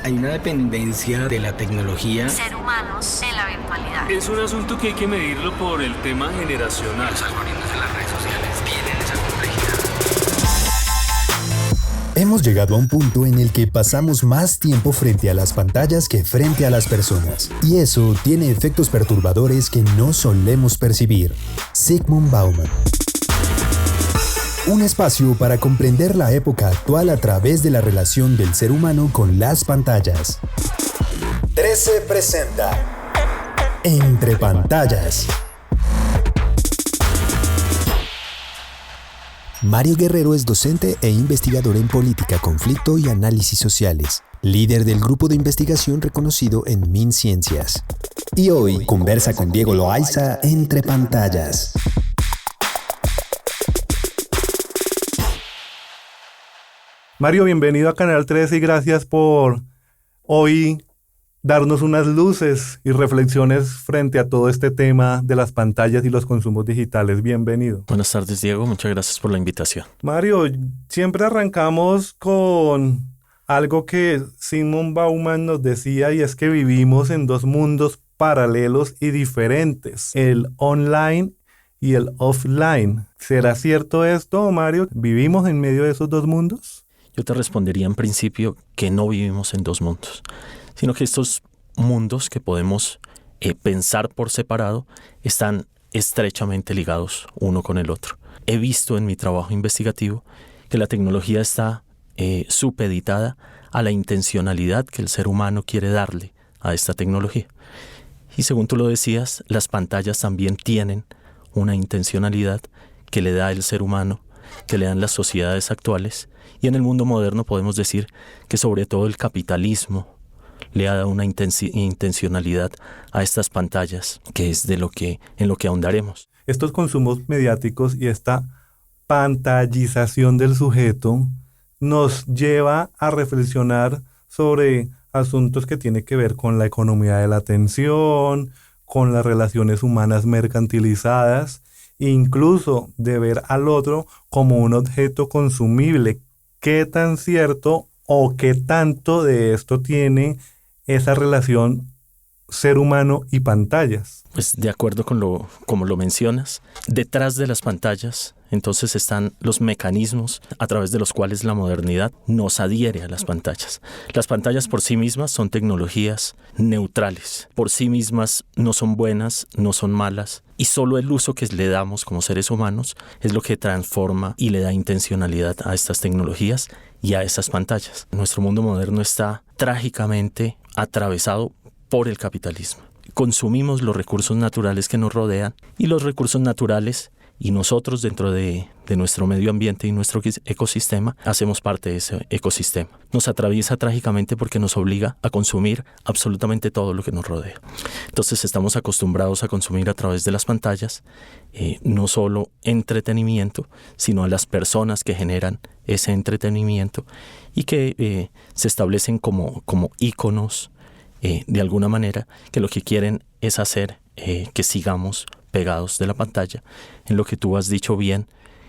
Hay una dependencia de la tecnología. Ser humanos en la virtualidad. Es un asunto que hay que medirlo por el tema generacional. Los algoritmos de las redes sociales tienen esa complejidad. Hemos llegado a un punto en el que pasamos más tiempo frente a las pantallas que frente a las personas. Y eso tiene efectos perturbadores que no solemos percibir. Zygmunt Bauman. Un espacio para comprender la época actual a través de la relación del ser humano con las pantallas. 13 presenta Entre Pantallas. Mario Guerrero es docente e investigador en política, conflicto y análisis sociales, líder del grupo de investigación reconocido en MinCiencias. Y hoy conversa con Diego Loaiza Entre Pantallas. Mario, bienvenido a Canal 13 y gracias por hoy darnos unas luces y reflexiones frente a todo este tema de las pantallas y los consumos digitales. Bienvenido. Buenas tardes, Diego. Muchas gracias por la invitación. Mario, siempre arrancamos con algo que Zygmunt Bauman nos decía, y es que vivimos en dos mundos paralelos y diferentes, el online y el offline. ¿Será cierto esto, Mario? ¿Vivimos en medio de esos dos mundos? Yo te respondería en principio que no vivimos en dos mundos, sino que estos mundos que podemos pensar por separado están estrechamente ligados uno con el otro. He visto en mi trabajo investigativo que la tecnología está supeditada a la intencionalidad que el ser humano quiere darle a esta tecnología. Y según tú lo decías, las pantallas también tienen una intencionalidad que le da el ser humano, que le dan las sociedades actuales. Y en el mundo moderno podemos decir que sobre todo el capitalismo le ha dado una intencionalidad a estas pantallas, que es en lo que ahondaremos. Estos consumos mediáticos y esta pantallización del sujeto nos lleva a reflexionar sobre asuntos que tienen que ver con la economía de la atención, con las relaciones humanas mercantilizadas, incluso de ver al otro como un objeto consumible. ¿Qué tan cierto o qué tanto de esto tiene esa relación ser humano y pantallas? Pues de acuerdo con como lo mencionas, detrás de las pantallas entonces están los mecanismos a través de los cuales la modernidad nos adhiere a las pantallas. Las pantallas por sí mismas son tecnologías neutrales, por sí mismas no son buenas, no son malas, y solo el uso que le damos como seres humanos es lo que transforma y le da intencionalidad a estas tecnologías y a estas pantallas. Nuestro mundo moderno está trágicamente atravesado por el capitalismo. Consumimos los recursos naturales que nos rodean, y los recursos naturales y nosotros dentro de nuestro medio ambiente y nuestro ecosistema hacemos parte de ese ecosistema. Nos atraviesa trágicamente porque nos obliga a consumir absolutamente todo lo que nos rodea. Entonces estamos acostumbrados a consumir a través de las pantallas no solo entretenimiento, sino a las personas que generan ese entretenimiento y que se establecen como íconos de alguna manera, que lo que quieren es hacer que sigamos pegados de la pantalla, en lo que tú has dicho bien,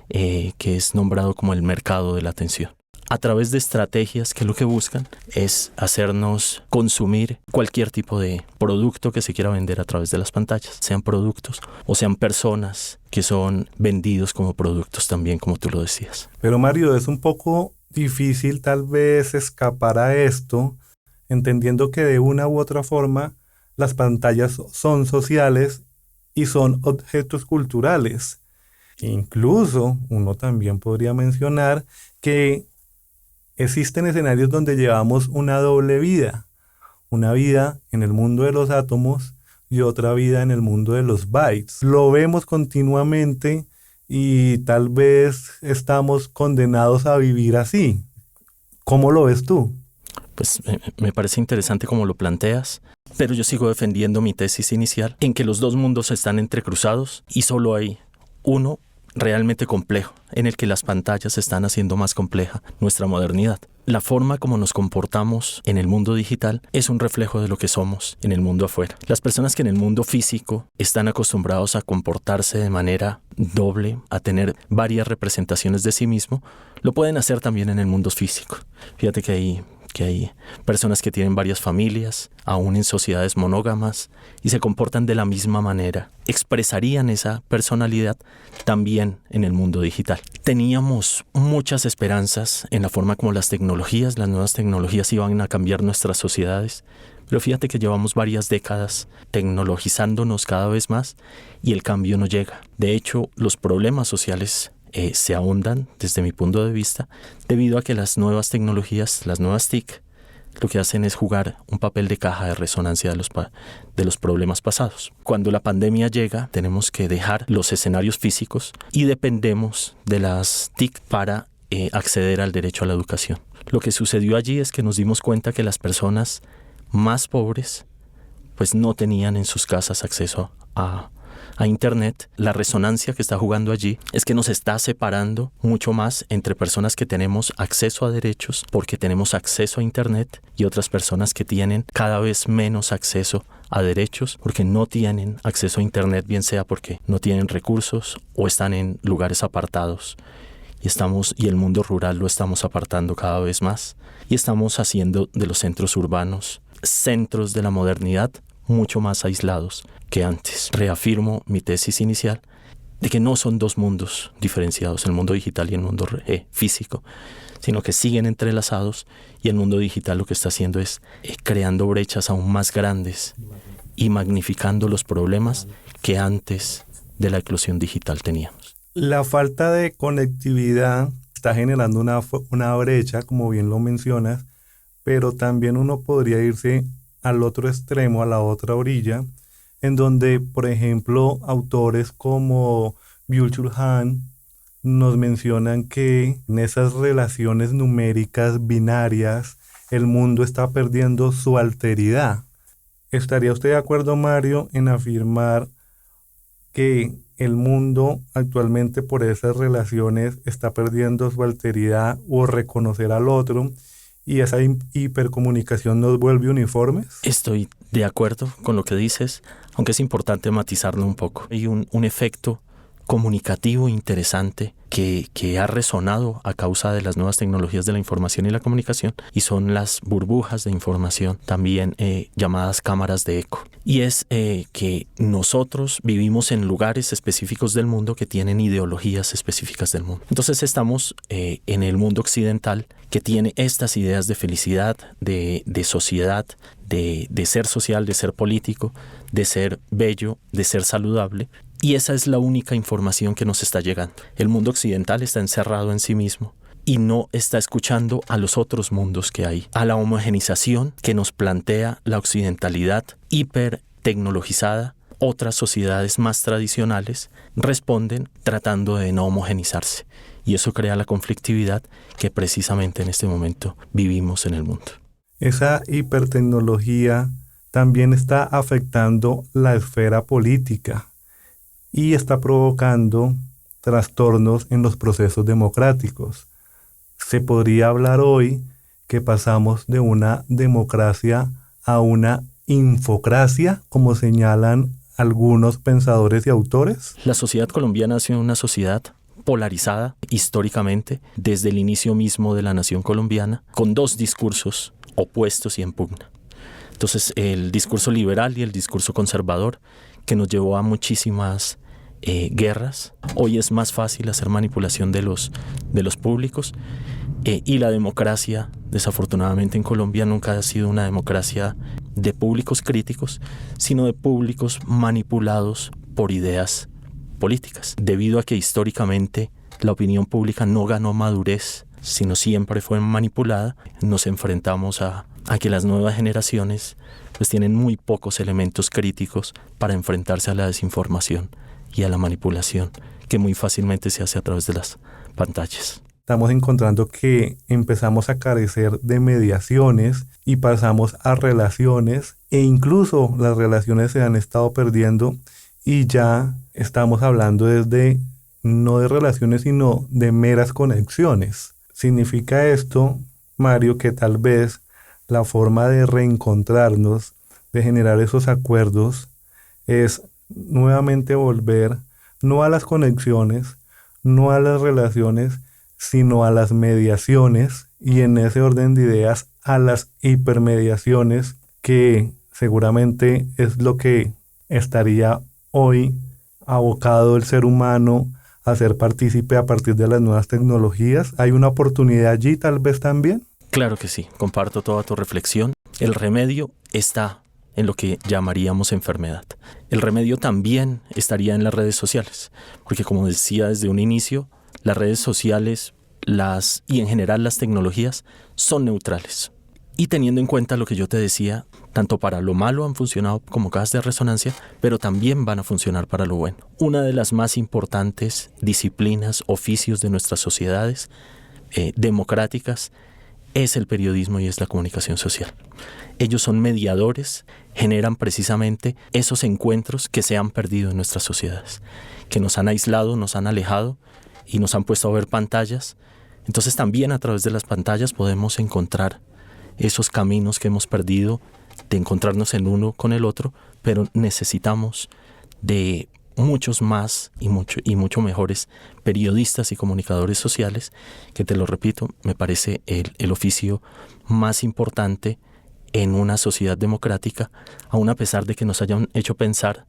que es nombrado como el mercado de la atención. A través de estrategias que lo que buscan es hacernos consumir cualquier tipo de producto que se quiera vender a través de las pantallas, sean productos o sean personas que son vendidos como productos también, como tú lo decías. Pero Mario, es un poco difícil tal vez escapar a esto, entendiendo que de una u otra forma las pantallas son sociales y son objetos culturales. Incluso uno también podría mencionar que existen escenarios donde llevamos una doble vida. Una vida en el mundo de los átomos y otra vida en el mundo de los bytes. Lo vemos continuamente y tal vez estamos condenados a vivir así. ¿Cómo lo ves tú? Pues me parece interesante como lo planteas, pero yo sigo defendiendo mi tesis inicial en que los dos mundos están entrecruzados y solo hay uno realmente complejo, en el que las pantallas están haciendo más compleja nuestra modernidad. La forma como nos comportamos en el mundo digital es un reflejo de lo que somos en el mundo afuera. Las personas que en el mundo físico están acostumbrados a comportarse de manera doble, a tener varias representaciones de sí mismo, lo pueden hacer también en el mundo físico. Fíjate que hay que hay personas que tienen varias familias, aún en sociedades monógamas, y se comportan de la misma manera. Expresarían esa personalidad también en el mundo digital. Teníamos muchas esperanzas en la forma como las nuevas tecnologías iban a cambiar nuestras sociedades, pero fíjate que llevamos varias décadas tecnologizándonos cada vez más y el cambio no llega. De hecho, los problemas sociales se ahondan, desde mi punto de vista, debido a que las nuevas tecnologías, las nuevas TIC, lo que hacen es jugar un papel de caja de resonancia de los problemas pasados. Cuando la pandemia llega, tenemos que dejar los escenarios físicos y dependemos de las TIC para acceder al derecho a la educación. Lo que sucedió allí es que nos dimos cuenta que las personas más pobres pues no tenían en sus casas acceso a Internet. La resonancia que está jugando allí es que nos está separando mucho más entre personas que tenemos acceso a derechos porque tenemos acceso a Internet y otras personas que tienen cada vez menos acceso a derechos porque no tienen acceso a Internet, bien sea porque no tienen recursos o están en lugares apartados. Y el mundo rural lo estamos apartando cada vez más y estamos haciendo de los centros urbanos centros de la modernidad mucho más aislados que antes. Reafirmo mi tesis inicial de que no son dos mundos diferenciados, el mundo digital y el mundo físico, sino que siguen entrelazados y el mundo digital lo que está haciendo es creando brechas aún más grandes y magnificando los problemas que antes de la eclosión digital teníamos. La falta de conectividad está generando una brecha, como bien lo mencionas, pero también uno podría irse al otro extremo, a la otra orilla, en donde, por ejemplo, autores como Byung-Chul Han nos mencionan que en esas relaciones numéricas binarias el mundo está perdiendo su alteridad. ¿Estaría usted de acuerdo, Mario, en afirmar que el mundo actualmente por esas relaciones está perdiendo su alteridad o reconocer al otro? ¿Y esa hipercomunicación nos vuelve uniformes? Estoy de acuerdo con lo que dices, aunque es importante matizarlo un poco. Hay un efecto comunicativo interesante que ha resonado a causa de las nuevas tecnologías de la información y la comunicación, y son las burbujas de información, también llamadas cámaras de eco. Y es que nosotros vivimos en lugares específicos del mundo que tienen ideologías específicas del mundo. Entonces estamos en el mundo occidental que tiene estas ideas de felicidad, de sociedad, de ser social, de ser político, de ser bello, de ser saludable. Y esa es la única información que nos está llegando. El mundo occidental está encerrado en sí mismo y no está escuchando a los otros mundos que hay, a la homogenización que nos plantea la occidentalidad hipertecnologizada. Otras sociedades más tradicionales responden tratando de no homogenizarse, y eso crea la conflictividad que precisamente en este momento vivimos en el mundo. Esa hipertecnología también está afectando la esfera política y está provocando trastornos en los procesos democráticos. Se podría hablar hoy que pasamos de una democracia a una infocracia, como señalan algunos pensadores y autores. La sociedad colombiana ha sido una sociedad polarizada históricamente desde el inicio mismo de la nación colombiana, con dos discursos opuestos y en pugna. Entonces, el discurso liberal y el discurso conservador, que nos llevó a muchísimas guerras. Hoy es más fácil hacer manipulación de los públicos, y la democracia, desafortunadamente en Colombia, nunca ha sido una democracia de públicos críticos, sino de públicos manipulados por ideas políticas, debido a que históricamente la opinión pública no ganó madurez, sino siempre fue manipulada. Nos enfrentamos a que las nuevas generaciones pues tienen muy pocos elementos críticos para enfrentarse a la desinformación y a la manipulación, que muy fácilmente se hace a través de las pantallas. Estamos encontrando que empezamos a carecer de mediaciones y pasamos a relaciones, e incluso las relaciones se han estado perdiendo, y ya estamos hablando no de relaciones, sino de meras conexiones. ¿Significa esto, Mario, que tal vez la forma de reencontrarnos, de generar esos acuerdos, es nuevamente volver no a las conexiones, no a las relaciones, sino a las mediaciones, y en ese orden de ideas a las hipermediaciones, que seguramente es lo que estaría hoy abocado el ser humano a ser partícipe a partir de las nuevas tecnologías. ¿Hay una oportunidad allí tal vez también? Claro que sí, comparto toda tu reflexión. El remedio está en lo que llamaríamos enfermedad. El remedio también estaría en las redes sociales, porque como decía desde un inicio, las redes sociales y en general las tecnologías son neutrales. Y teniendo en cuenta lo que yo te decía, tanto para lo malo han funcionado como cajas de resonancia, pero también van a funcionar para lo bueno. Una de las más importantes disciplinas, oficios de nuestras sociedades democráticas es el periodismo y es la comunicación social. Ellos son mediadores, generan precisamente esos encuentros que se han perdido en nuestras sociedades, que nos han aislado, nos han alejado y nos han puesto a ver pantallas. Entonces también a través de las pantallas podemos encontrar esos caminos que hemos perdido de encontrarnos el uno con el otro, pero necesitamos de muchos más y mucho mejores periodistas y comunicadores sociales, que te lo repito, me parece el oficio más importante en una sociedad democrática, aun a pesar de que nos hayan hecho pensar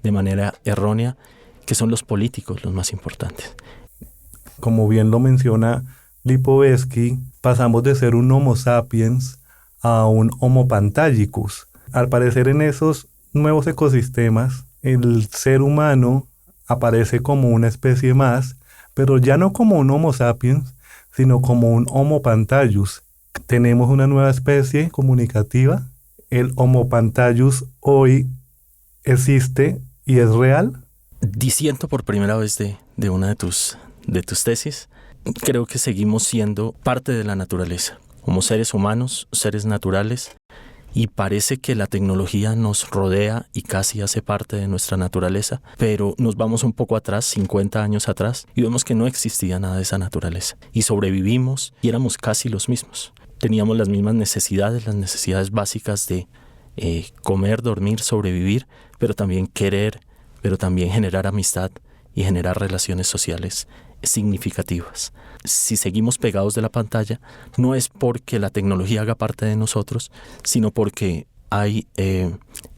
de manera errónea que son los políticos los más importantes. Como bien lo menciona Lipovetsky, pasamos de ser un Homo sapiens a un Homo pantagicus. Al parecer, en esos nuevos ecosistemas, el ser humano aparece como una especie más, pero ya no como un Homo sapiens, sino como un Homo pantallus. Tenemos una nueva especie comunicativa. El Homo pantallus hoy existe y es real. Disiento por primera vez de una de tus tesis. Creo que seguimos siendo parte de la naturaleza, como seres humanos, seres naturales, y parece que la tecnología nos rodea y casi hace parte de nuestra naturaleza, pero nos vamos un poco atrás, 50 años atrás, y vemos que no existía nada de esa naturaleza, y sobrevivimos y éramos casi los mismos. Teníamos las mismas necesidades, las necesidades básicas de comer, dormir, sobrevivir, pero también querer, pero también generar amistad y generar relaciones sociales significativas. Si seguimos pegados de la pantalla, no es porque la tecnología haga parte de nosotros, sino porque hay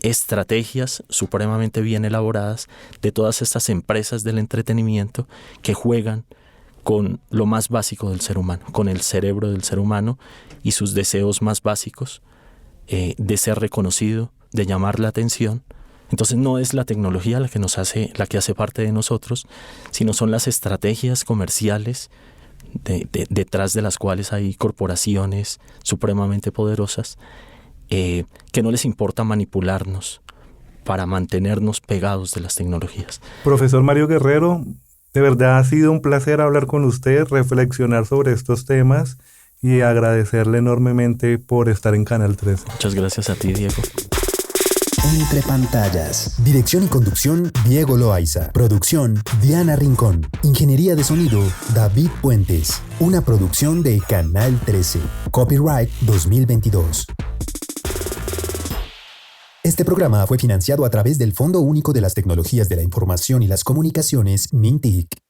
estrategias supremamente bien elaboradas de todas estas empresas del entretenimiento que juegan con lo más básico del ser humano, con el cerebro del ser humano y sus deseos más básicos de ser reconocido, de llamar la atención. Entonces no es la tecnología la que hace parte de nosotros, sino son las estrategias comerciales detrás de las cuales hay corporaciones supremamente poderosas que no les importa manipularnos para mantenernos pegados de las tecnologías. Profesor Mario Guerrero, de verdad ha sido un placer hablar con usted, reflexionar sobre estos temas y agradecerle enormemente por estar en Canal 13. Muchas gracias a ti, Diego. Entre pantallas. Dirección y conducción, Diego Loaiza. Producción, Diana Rincón. Ingeniería de sonido, David Puentes. Una producción de Canal 13. Copyright 2022. Este programa fue financiado a través del Fondo Único de las Tecnologías de la Información y las Comunicaciones, MINTIC.